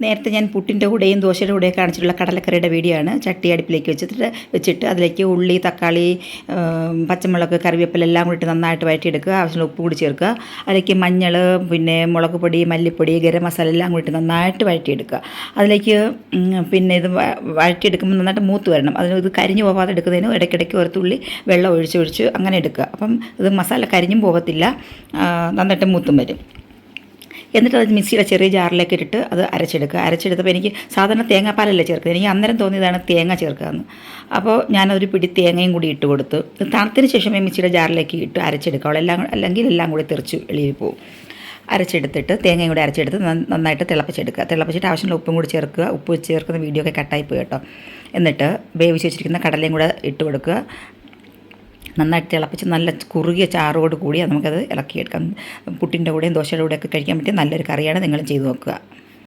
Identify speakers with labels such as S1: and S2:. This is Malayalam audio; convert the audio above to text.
S1: നേരത്തെ ഞാൻ പുട്ടിൻ്റെ കൂടെയും ദോശയുടെ കൂടെയും കാണിച്ചിട്ടുള്ള കടലക്കറിയുടെ വീഡിയോ ആണ്. ചട്ടി അടുപ്പിലേക്ക് വെച്ചിട്ട് അതിലേക്ക് ഉള്ളി, തക്കാളി, പച്ചമുളക്, കറിവേപ്പില എല്ലാം കൂടി ഇട്ട് നന്നായിട്ട് വഴറ്റിയെടുക്കുക. ആവശ്യമുള്ള ഉപ്പ് കൂടി ചേർക്കുക. അതിലേക്ക് മഞ്ഞൾ, പിന്നെ മുളക് പൊടി, മല്ലിപ്പൊടി, ഗരം മസാല എല്ലാം കൂടി ഇട്ട് നന്നായിട്ട് വഴറ്റിയെടുക്കുക. അതിലേക്ക് പിന്നെ ഇത് വഴറ്റിയെടുക്കുമ്പോൾ നന്നായിട്ട് മൂത്ത് വരണം. ഇത് കരിഞ്ഞു പോകാതെ എടുക്കുന്നതിന് ഇടയ്ക്കിടയ്ക്ക് ഒരു തുള്ളി വെള്ളം ഒഴിച്ച് അങ്ങനെ എടുക്കുക. അപ്പം ഇത് മസാല കരിഞ്ഞും പോകത്തില്ല, നന്നായിട്ട് മൂത്തും വരും. എന്നിട്ട് അത് മിക്സിയുടെ ചെറിയ ജാറിലേക്ക് ഇട്ടിട്ട് അത് അരച്ചെടുത്തപ്പോൾ എനിക്ക് സാധാരണ തേങ്ങാപ്പാലല്ല ചേർക്കുന്നത്. എനിക്ക് അന്നേരം തോന്നിയതാണ് തേങ്ങ ചേർക്കാമെന്ന്. അപ്പോൾ ഞാനൊരു പിടി തേങ്ങയും കൂടി ഇട്ട് കൊടുത്തു. തണുത്തതിന് ശേഷമേ മിക്സിയുടെ ജാറിലേക്ക് ഇട്ട് അരച്ചെടുക്കാവുള്ളൂ. അല്ലെങ്കിൽ എല്ലാം കൂടി തെറിച്ച് വെളിയിൽ പോകും. അരച്ചെടുത്തിട്ട് തേങ്ങയും കൂടി അരച്ചെടുത്ത് നന്നായിട്ട് തിളപ്പിച്ചിട്ട് ആവശ്യമുള്ള ഉപ്പും കൂടി ചേർക്കുക. ഉപ്പ് ചേർക്കുന്ന വീഡിയോ ഒക്കെ കട്ടായിപ്പോയി കേട്ടോ. എന്നിട്ട് വേവിച്ച് വെച്ചിരിക്കുന്ന കടലയും കൂടെ ഇട്ട് കൊടുക്കുക. നന്നായിട്ട് തിളപ്പിച്ച് നല്ല കുറുകിയ ചാറോട് കൂടി നമുക്കത് ഇളക്കിയെടുക്കാം. പുട്ടിൻ്റെ കൂടെയും ദോശയുടെ കൂടെയൊക്കെ കഴിക്കാൻ പറ്റിയ നല്ലൊരു കറിയാണ്. നിങ്ങളും ചെയ്ത് നോക്കുക.